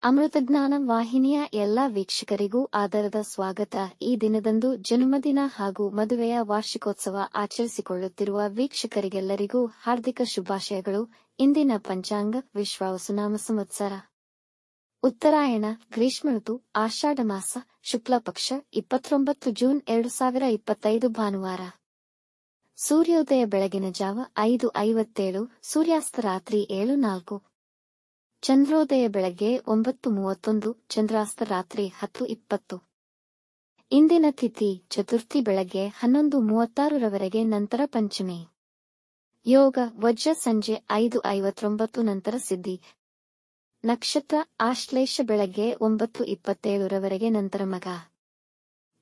ಅಮೃತಜ್ಞಾನ ವಾಹಿನಿಯ ಎಲ್ಲಾ ವೀಕ್ಷಕರಿಗೂ ಆದರದ ಸ್ವಾಗತ. ಈ ದಿನದಂದು ಜನ್ಮದಿನ ಹಾಗೂ ಮದುವೆಯ ವಾರ್ಷಿಕೋತ್ಸವ ಆಚರಿಸಿಕೊಳ್ಳುತ್ತಿರುವ ವೀಕ್ಷಕರಿಗೆಲ್ಲರಿಗೂ ಹಾರ್ದಿಕ ಶುಭಾಶಯಗಳು. ಇಂದಿನ ಪಂಚಾಂಗ ವಿಶ್ವಾವಸುನಾಮ ಸಂವತ್ಸರ ಉತ್ತರಾಯಣ ಗ್ರೀಷ್ಮ ಋತು ಆಷಾಢ ಮಾಸ ಶುಕ್ಲ ಪಕ್ಷ 29 ಜೂನ್ 2025 ಭಾನುವಾರ. ಸೂರ್ಯೋದಯ ಬೆಳಗಿನ ಜಾವ 5:57, ಸೂರ್ಯಾಸ್ತ ರಾತ್ರಿ 7:04. ಚಂದ್ರೋದಯ ಬೆಳಗ್ಗೆ 9:31, ಚಂದ್ರಾಸ್ತ ರಾತ್ರಿ 10:20. ಇಂದಿನ ತಿಥಿ ಚತುರ್ಥಿ ಬೆಳಗ್ಗೆ 11:36 ರವರೆಗೆ, ನಂತರ ಪಂಚಮಿ. ಯೋಗ ವಜ್ರ ಸಂಜೆ 5:59 ನಂತರ ಸಿದ್ಧಿ. ನಕ್ಷತ್ರ ಆಶ್ಲೇಷ ಬೆಳಗ್ಗೆ 9:27 ರವರೆಗೆ, ನಂತರ ಮಗ.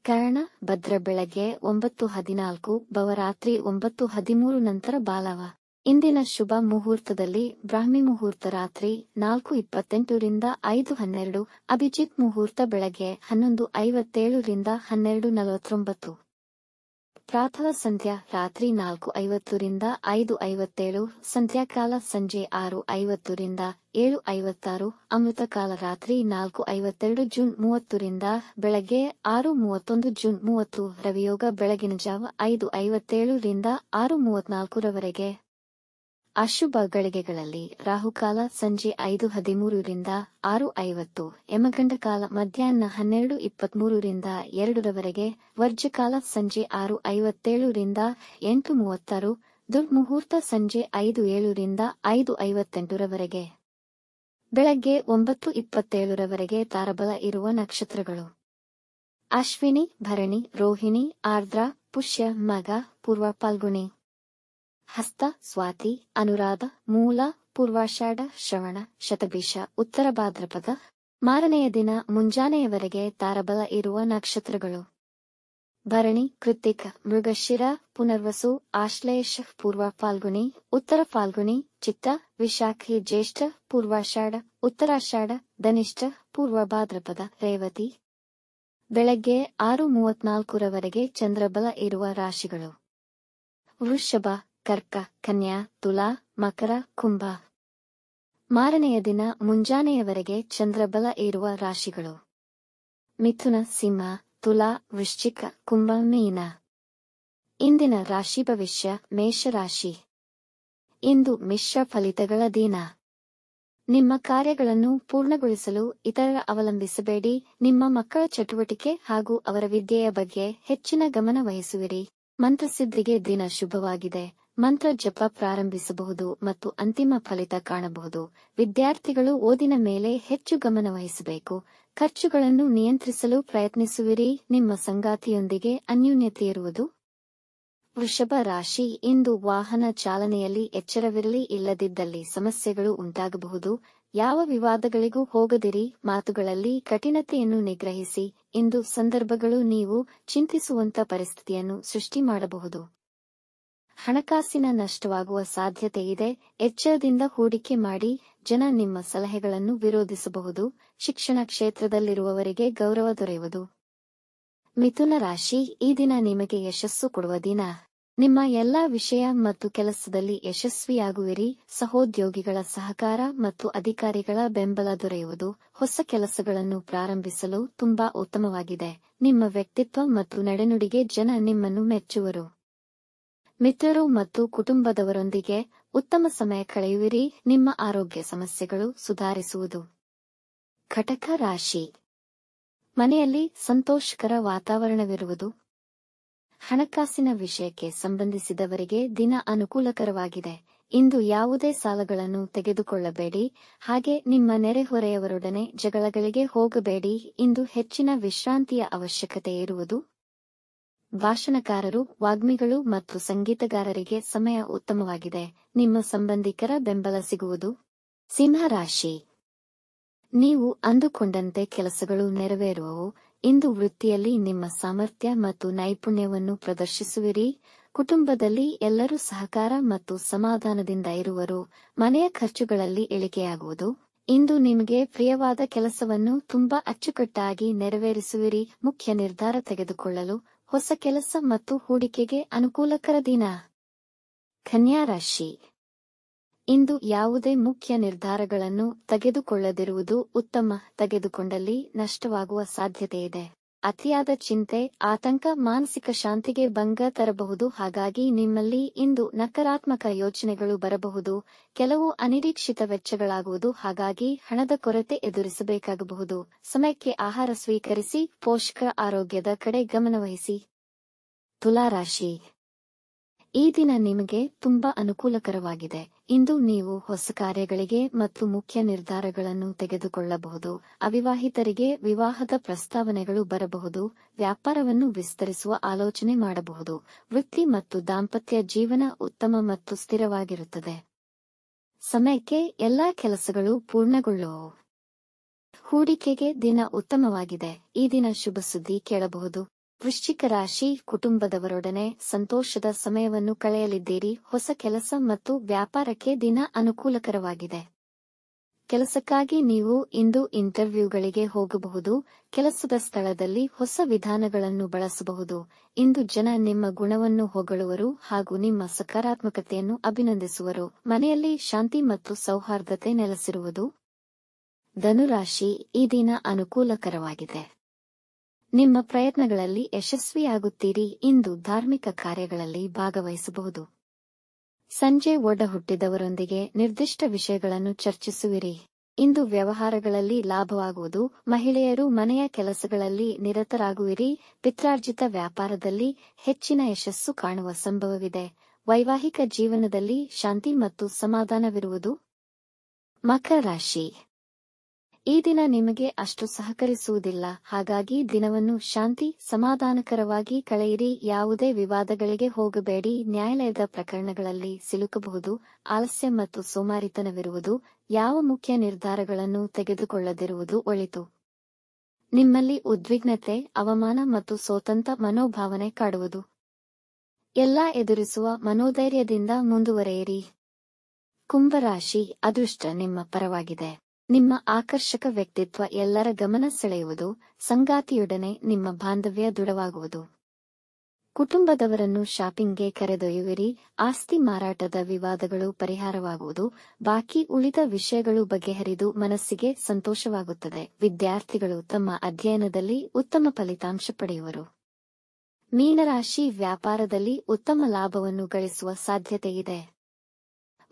ಕರ್ಣ ಭದ್ರ ಬೆಳಗ್ಗೆ 9:14, ಭವರಾತ್ರಿ 9:13 ನಂತರ ಬಾಲವ. ಇಂದಿನ ಶುಭ ಮುಹೂರ್ತದಲ್ಲಿ ಬ್ರಾಹ್ಮಿ ಮುಹೂರ್ತ ರಾತ್ರಿ 4:28 ರಿಂದ 5:12, ಅಭಿಜಿತ್ ಮುಹೂರ್ತ ಬೆಳಗ್ಗೆ 11:57 ರಿಂದ 12:49. ಪ್ರಾತಃ ಸಂಧ್ಯಾ ರಾತ್ರಿ 4:50 ರಿಂದ 5:57, ಸಂಧ್ಯಾಕಾಲ ಸಂಜೆ 6:50 ರಿಂದ 7:56, ಅಮೃತಕಾಲ ರಾತ್ರಿ 4:52 ಜೂನ್ 30 ರಿಂದ ಬೆಳಗ್ಗೆ 6:31 ಜೂನ್ 30. ರವಿಯೋಗ ಬೆಳಗಿನ ಜಾವ 5:57 ರಿಂದ 6:34 ರವರೆಗೆ. ಅಶುಭ ಗಳಿಗೆಗಳಲ್ಲಿ ರಾಹುಕಾಲ ಸಂಜೆ 5:13 ರಿಂದ 6:50, ಯಮಗಂಡ ಕಾಲ ಮಧ್ಯಾಹ್ನ 12:23 ರಿಂದ 2 ರವರೆಗೆ, ವರ್ಜಕಾಲ ಸಂಜೆ 6:57 ರಿಂದ 8:36, ದುರ್ಮುಹೂರ್ತ ಸಂಜೆ 5:07 ರಿಂದ 5:58 ರವರೆಗೆ. ಬೆಳಗ್ಗೆ 9:27 ರವರೆಗೆ ತಾರಬಲ ಇರುವ ನಕ್ಷತ್ರಗಳು: ಅಶ್ವಿನಿ, ಭರಣಿ, ರೋಹಿಣಿ, ಆರ್ದ್ರ, ಪುಷ್ಯ, ಮಗ, ಪೂರ್ವ ಫಾಲ್ಗುಣಿ, ಹಸ್ತ, ಸ್ವಾತಿ, ಅನುರಾಧ, ಮೂಲ, ಪೂರ್ವಾಷಾಢ, ಶ್ರವಣ, ಶತಭಿಷ, ಉತ್ತರ ಭಾದ್ರಪದ. ಮಾರನೆಯ ದಿನ ಮುಂಜಾನೆಯವರೆಗೆ ತಾರಬಲ ಇರುವ ನಕ್ಷತ್ರಗಳು: ಭರಣಿ, ಕೃತ್ತಿಕ, ಮೃಗಶಿರ, ಪುನರ್ವಸು, ಆಶ್ಲೇಷ, ಪೂರ್ವ ಫಾಲ್ಗುಣಿ, ಉತ್ತರ ಫಾಲ್ಗುಣಿ, ಚಿತ್ತ, ವಿಶಾಖಿ, ಜ್ಯೇಷ್ಠ, ಪೂರ್ವಾಷಾಢ, ಉತ್ತರಾಷಾಢ, ಧನಿಷ್ಠ, ಪೂರ್ವ ಭಾದ್ರಪದ, ರೇವತಿ. ಬೆಳಗ್ಗೆ 6:34 ರವರೆಗೆ ಚಂದ್ರಬಲ ಇರುವ ರಾಶಿಗಳು: ವೃಷಭ, ಕರ್ಕ, ಕನ್ಯಾ, ತುಲಾ, ಮಕರ, ಕುಂಭ. ಮಾರನೆಯ ದಿನ ಮುಂಜಾನೆಯವರೆಗೆ ಚಂದ್ರಬಲ ಇರುವ ರಾಶಿಗಳು: ಮಿಥುನ, ಸಿಂಹ, ತುಲಾ, ವೃಶ್ಚಿಕ, ಕುಂಭ, ಮೀನ. ಇಂದಿನ ರಾಶಿ ಭವಿಷ್ಯ: ಮೇಷರಾಶಿ. ಇಂದು ಮಿಶ್ರ ಫಲಿತಗಳ ದಿನ. ನಿಮ್ಮ ಕಾರ್ಯಗಳನ್ನು ಪೂರ್ಣಗೊಳಿಸಲು ಇತರರ ಅವಲಂಬಿಸಬೇಡಿ. ನಿಮ್ಮ ಮಕ್ಕಳ ಚಟುವಟಿಕೆ ಹಾಗೂ ಅವರ ವಿದ್ಯೆಯ ಬಗ್ಗೆ ಹೆಚ್ಚಿನ ಗಮನ ವಹಿಸುವಿರಿ. ಮಂತ್ರಸಿದ್ಧಿಗೆ ದಿನ ಶುಭವಾಗಿದೆ. ಮಂತ್ರ ಜಪ ಪ್ರಾರಂಭಿಸಬಹುದು ಮತ್ತು ಅಂತಿಮ ಫಲಿತ ಕಾಣಬಹುದು. ವಿದ್ಯಾರ್ಥಿಗಳು ಓದಿನ ಮೇಲೆ ಹೆಚ್ಚು ಗಮನ ವಹಿಸಬೇಕು. ಖರ್ಚುಗಳನ್ನು ನಿಯಂತ್ರಿಸಲು ಪ್ರಯತ್ನಿಸುವಿರಿ. ನಿಮ್ಮ ಸಂಗಾತಿಯೊಂದಿಗೆ ಅನ್ಯೋನ್ಯತೆ ಇರುವುದು. ವೃಷಭ ರಾಶಿ. ಇಂದು ವಾಹನ ಚಾಲನೆಯಲ್ಲಿ ಎಚ್ಚರವಿರಲಿ, ಇಲ್ಲದಿದ್ದಲ್ಲಿ ಸಮಸ್ಯೆಗಳು ಉಂಟಾಗಬಹುದು. ಯಾವ ವಿವಾದಗಳಿಗೂ ಹೋಗದಿರಿ. ಮಾತುಗಳಲ್ಲಿ ಕಠಿಣತೆಯನ್ನು ನಿಗ್ರಹಿಸಿ. ಇಂದು ಸಂದರ್ಭಗಳು ನೀವು ಚಿಂತಿಸುವಂತ ಪರಿಸ್ಥಿತಿಯನ್ನು ಸೃಷ್ಟಿ ಮಾಡಬಹುದು. ಹಣಕಾಸಿನ ನಷ್ಟವಾಗುವ ಸಾಧ್ಯತೆ ಇದೆ. ಎಚ್ಚರದಿಂದ ಹೂಡಿಕೆ ಮಾಡಿ. ಜನ ನಿಮ್ಮ ಸಲಹೆಗಳನ್ನು ವಿರೋಧಿಸಬಹುದು. ಶಿಕ್ಷಣ ಕ್ಷೇತ್ರದಲ್ಲಿರುವವರಿಗೆ ಗೌರವ ದೊರೆಯುವುದು. ಮಿಥುನ ರಾಶಿ. ಈ ದಿನ ನಿಮಗೆ ಯಶಸ್ಸು ಕೊಡುವ ದಿನ. ನಿಮ್ಮ ಎಲ್ಲಾ ವಿಷಯ ಮತ್ತು ಕೆಲಸದಲ್ಲಿ ಯಶಸ್ವಿಯಾಗುವಿರಿ. ಸಹೋದ್ಯೋಗಿಗಳ ಸಹಕಾರ ಮತ್ತು ಅಧಿಕಾರಿಗಳ ಬೆಂಬಲ ದೊರೆಯುವುದು. ಹೊಸ ಕೆಲಸಗಳನ್ನು ಪ್ರಾರಂಭಿಸಲು ತುಂಬಾ ಉತ್ತಮವಾಗಿದೆ. ನಿಮ್ಮ ವ್ಯಕ್ತಿತ್ವ ಮತ್ತು ನಡೆನುಡಿಗೆ ಜನ ನಿಮ್ಮನ್ನು ಮೆಚ್ಚುವರು. ಮಿತ್ರರು ಮತ್ತು ಕುಟುಂಬದವರೊಂದಿಗೆ ಉತ್ತಮ ಸಮಯ ಕಳೆಯುವಿರಿ. ನಿಮ್ಮ ಆರೋಗ್ಯ ಸಮಸ್ಯೆಗಳು ಸುಧಾರಿಸುವುದು. ಕಟಕ ರಾಶಿ. ಮನೆಯಲ್ಲಿ ಸಂತೋಷಕರ ವಾತಾವರಣವಿರುವುದು. ಹಣಕಾಸಿನ ವಿಷಯಕ್ಕೆ ಸಂಬಂಧಿಸಿದವರಿಗೆ ದಿನ ಅನುಕೂಲಕರವಾಗಿದೆ. ಇಂದು ಯಾವುದೇ ಸಾಲಗಳನ್ನು ತೆಗೆದುಕೊಳ್ಳಬೇಡಿ. ಹಾಗೆ ನಿಮ್ಮ ನೆರೆಹೊರೆಯವರೊಡನೆ ಜಗಳಗಳಿಗೆ ಹೋಗಬೇಡಿ. ಇಂದು ಹೆಚ್ಚಿನ ವಿಶ್ರಾಂತಿಯ ಅವಶ್ಯಕತೆ ಇರುವುದು. ಭಾಷಣಕಾರರು, ವಾಗ್ಮಿಗಳು ಮತ್ತು ಸಂಗೀತಗಾರರಿಗೆ ಸಮಯ ಉತ್ತಮವಾಗಿದೆ. ನಿಮ್ಮ ಸಂಬಂಧಿಕರ ಬೆಂಬಲ ಸಿಗುವುದು. ಸಿಂಹ ರಾಶಿ. ನೀವು ಅಂದುಕೊಂಡಂತೆ ಕೆಲಸಗಳು ನೆರವೇರುವವು. ಇಂದು ವೃತ್ತಿಯಲ್ಲಿ ನಿಮ್ಮ ಸಾಮರ್ಥ್ಯ ಮತ್ತು ನೈಪುಣ್ಯವನ್ನು ಪ್ರದರ್ಶಿಸುವಿರಿ. ಕುಟುಂಬದಲ್ಲಿ ಎಲ್ಲರೂ ಸಹಕಾರ ಮತ್ತು ಸಮಾಧಾನದಿಂದ ಇರುವರು. ಮನೆಯ ಖರ್ಚುಗಳಲ್ಲಿ ಇಳಿಕೆಯಾಗುವುದು. ಇಂದು ನಿಮಗೆ ಪ್ರಿಯವಾದ ಕೆಲಸವನ್ನು ತುಂಬಾ ಅಚ್ಚುಕಟ್ಟಾಗಿ ನೆರವೇರಿಸುವಿರಿ. ಮುಖ್ಯ ನಿರ್ಧಾರ ತೆಗೆದುಕೊಳ್ಳಲು ಹೊಸ ಕೆಲಸ ಮತ್ತು ಹೂಡಿಕೆಗೆ ಅನುಕೂಲಕರ ದಿನ. ಕನ್ಯಾ ರಾಶಿ. ಇಂದು ಯಾವುದೇ ಮುಖ್ಯ ನಿರ್ಧಾರಗಳನ್ನು ತೆಗೆದುಕೊಳ್ಳದಿರುವುದು ಉತ್ತಮ. ತೆಗೆದುಕೊಂಡಲ್ಲಿ ನಷ್ಟವಾಗುವ ಸಾಧ್ಯತೆಯಿದೆ. ಅತಿಯಾದ ಚಿಂತೆ, ಆತಂಕ ಮಾನಸಿಕ ಶಾಂತಿಗೆ ಭಂಗ ತರಬಹುದು. ಹಾಗಾಗಿ ನಿಮ್ಮಲ್ಲಿ ಇಂದು ನಕಾರಾತ್ಮಕ ಯೋಚನೆಗಳು ಬರಬಹುದು. ಕೆಲವು ಅನಿರೀಕ್ಷಿತ ವೆಚ್ಚಗಳಾಗುವುದು. ಹಾಗಾಗಿ ಹಣದ ಕೊರತೆ ಎದುರಿಸಬೇಕಾಗಬಹುದು. ಸಮಯಕ್ಕೆ ಆಹಾರ ಸ್ವೀಕರಿಸಿ, ಪೋಷಕ ಆರೋಗ್ಯದ ಕಡೆ ಗಮನವಹಿಸಿ. ತುಲಾರಾಶಿ, ಈ ದಿನ ನಿಮಗೆ ತುಂಬಾ ಅನುಕೂಲಕರವಾಗಿದೆ. ಇಂದು ನೀವು ಹೊಸ ಕಾರ್ಯಗಳಿಗೆ ಮತ್ತು ಮುಖ್ಯ ನಿರ್ಧಾರಗಳನ್ನು ತೆಗೆದುಕೊಳ್ಳಬಹುದು. ಅವಿವಾಹಿತರಿಗೆ ವಿವಾಹದ ಪ್ರಸ್ತಾವನೆಗಳು ಬರಬಹುದು. ವ್ಯಾಪಾರವನ್ನು ವಿಸ್ತರಿಸುವ ಆಲೋಚನೆ ಮಾಡಬಹುದು. ವೃತ್ತಿ ಮತ್ತು ದಾಂಪತ್ಯ ಜೀವನ ಉತ್ತಮ ಮತ್ತು ಸ್ಥಿರವಾಗಿರುತ್ತದೆ. ಸಮಯಕ್ಕೆ ಎಲ್ಲಾ ಕೆಲಸಗಳು ಪೂರ್ಣಗೊಳ್ಳುವವು. ಹೂಡಿಕೆಗೆ ದಿನ ಉತ್ತಮವಾಗಿದೆ. ಈ ದಿನ ಶುಭ ಸುದ್ದಿ ಕೇಳಬಹುದು. ವೃಶ್ಚಿಕ ರಾಶಿ, ಕುಟುಂಬದವರೊಡನೆ ಸಂತೋಷದ ಸಮಯವನ್ನು ಕಳೆಯಲಿದ್ದೀರಿ. ಹೊಸ ಕೆಲಸ ಮತ್ತು ವ್ಯಾಪಾರಕ್ಕೆ ದಿನ ಅನುಕೂಲಕರವಾಗಿದೆ. ಕೆಲಸಕ್ಕಾಗಿ ನೀವು ಇಂದು ಇಂಟರ್ವ್ಯೂಗಳಿಗೆ ಹೋಗಬಹುದು. ಕೆಲಸದ ಸ್ಥಳದಲ್ಲಿ ಹೊಸ ವಿಧಾನಗಳನ್ನು ಬಳಸಬಹುದು. ಇಂದು ಜನ ನಿಮ್ಮ ಗುಣವನ್ನು ಹೊಗಳುವರು ಹಾಗೂ ನಿಮ್ಮ ಸಕಾರಾತ್ಮಕತೆಯನ್ನು ಅಭಿನಂದಿಸುವರು. ಮನೆಯಲ್ಲಿ ಶಾಂತಿ ಮತ್ತು ಸೌಹಾರ್ದತೆ ನೆಲೆಸಿರುವುದು. ಧನುರಾಶಿ, ಈ ದಿನ ಅನುಕೂಲಕರವಾಗಿದೆ. ನಿಮ್ಮ ಪ್ರಯತ್ನಗಳಲ್ಲಿ ಯಶಸ್ವಿಯಾಗುತ್ತೀರಿ. ಇಂದು ಧಾರ್ಮಿಕ ಕಾರ್ಯಗಳಲ್ಲಿ ಭಾಗವಹಿಸಬಹುದು. ಸಂಜೆ ಒಡ ಹುಟ್ಟಿದವರೊಂದಿಗೆ ನಿರ್ದಿಷ್ಟ ವಿಷಯಗಳನ್ನು ಚರ್ಚಿಸುವಿರಿ. ಇಂದು ವ್ಯವಹಾರಗಳಲ್ಲಿ ಲಾಭವಾಗುವುದು. ಮಹಿಳೆಯರು ಮನೆಯ ಕೆಲಸಗಳಲ್ಲಿ ನಿರತರಾಗುವಿರಿ. ಪಿತ್ರಾರ್ಜಿತ ವ್ಯಾಪಾರದಲ್ಲಿ ಹೆಚ್ಚಿನ ಯಶಸ್ಸು ಕಾಣುವ ಸಂಭವವಿದೆ. ವೈವಾಹಿಕ ಜೀವನದಲ್ಲಿ ಶಾಂತಿ ಮತ್ತು ಸಮಾಧಾನವಿರುವುದು. ಮಕರ ರಾಶಿ, ಈ ದಿನ ನಿಮಗೆ ಅಷ್ಟು ಸಹಕರಿಸುವುದಿಲ್ಲ. ಹಾಗಾಗಿ ದಿನವನ್ನು ಶಾಂತಿ ಸಮಾಧಾನಕರವಾಗಿ ಕಳೆಯಿರಿ. ಯಾವುದೇ ವಿವಾದಗಳಿಗೆ ಹೋಗಬೇಡಿ. ನ್ಯಾಯಾಲಯದ ಪ್ರಕರಣಗಳಲ್ಲಿ ಸಿಲುಕಬಹುದು. ಆಲಸ್ಯ ಮತ್ತು ಸೋಮಾರಿತನವಿರುವುದು. ಯಾವ ಮುಖ್ಯ ನಿರ್ಧಾರಗಳನ್ನು ತೆಗೆದುಕೊಳ್ಳದಿರುವುದು ಒಳಿತು. ನಿಮ್ಮಲ್ಲಿ ಉದ್ವಿಗ್ನತೆ, ಅವಮಾನ ಮತ್ತು ಸೋತಂತ ಮನೋಭಾವನೆ ಕಾಡುವುದು. ಎಲ್ಲಾ ಎದುರಿಸುವ ಮನೋಧೈರ್ಯದಿಂದ ಮುಂದುವರೆಯಿರಿ. ಕುಂಭರಾಶಿ, ಅದೃಷ್ಟ ನಿಮ್ಮ ಪರವಾಗಿದೆ. ನಿಮ್ಮ ಆಕರ್ಷಕ ವ್ಯಕ್ತಿತ್ವ ಎಲ್ಲರ ಗಮನ ಸೆಳೆಯುವುದು. ಸಂಗಾತಿಯೊಡನೆ ನಿಮ್ಮ ಬಾಂಧವ್ಯ ದೃಢವಾಗುವುದು. ಕುಟುಂಬದವರನ್ನು ಶಾಪಿಂಗ್ಗೆ ಕರೆದೊಯ್ಯುವಿರಿ. ಆಸ್ತಿ ಮಾರಾಟದ ವಿವಾದಗಳು ಪರಿಹಾರವಾಗುವುದು. ಬಾಕಿ ಉಳಿದ ವಿಷಯಗಳು ಬಗೆಹರಿದು ಮನಸ್ಸಿಗೆ ಸಂತೋಷವಾಗುತ್ತದೆ. ವಿದ್ಯಾರ್ಥಿಗಳು ತಮ್ಮ ಅಧ್ಯಯನದಲ್ಲಿ ಉತ್ತಮ ಫಲಿತಾಂಶ ಪಡೆಯುವರು. ಮೀನರಾಶಿ, ವ್ಯಾಪಾರದಲ್ಲಿ ಉತ್ತಮ ಲಾಭವನ್ನು ಗಳಿಸುವ ಸಾಧ್ಯತೆಯಿದೆ.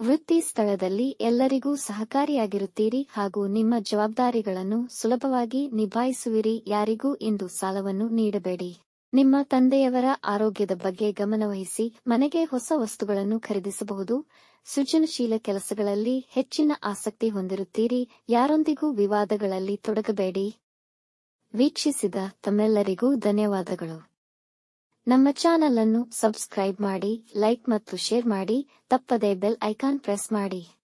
ವೃತ್ತಿ ಸ್ಥಳದಲ್ಲಿ ಎಲ್ಲರಿಗೂ ಸಹಕಾರಿಯಾಗಿರುತ್ತೀರಿ ಹಾಗೂ ನಿಮ್ಮ ಜವಾಬ್ದಾರಿಗಳನ್ನು ಸುಲಭವಾಗಿ ನಿಭಾಯಿಸುವಿರಿ. ಯಾರಿಗೂ ಇಂದು ಸಾಲವನ್ನು ನೀಡಬೇಡಿ. ನಿಮ್ಮ ತಂದೆಯವರ ಆರೋಗ್ಯದ ಬಗ್ಗೆ ಗಮನವಹಿಸಿ. ಮನೆಗೆ ಹೊಸ ವಸ್ತುಗಳನ್ನು ಖರೀದಿಸಬಹುದು. ಸೃಜನಶೀಲ ಕೆಲಸಗಳಲ್ಲಿ ಹೆಚ್ಚಿನ ಆಸಕ್ತಿ ಹೊಂದಿರುತ್ತೀರಿ. ಯಾರೊಂದಿಗೂ ವಿವಾದಗಳಲ್ಲಿ ತೊಡಗಬೇಡಿ. ವೀಕ್ಷಿಸಿದ ತಮ್ಮೆಲ್ಲರಿಗೂ ಧನ್ಯವಾದಗಳು. ನಮ್ಮ ಚಾನಲ್ ಅನ್ನು ಸಬ್ಸ್ಕ್ರೈಬ್ ಮಾಡಿ, ಲೈಕ್ ಮತ್ತು ಶೇರ್ ಮಾಡಿ. ತಪ್ಪದೇ ಬೆಲ್ ಐಕಾನ್ ಪ್ರೆಸ್ ಮಾಡಿ.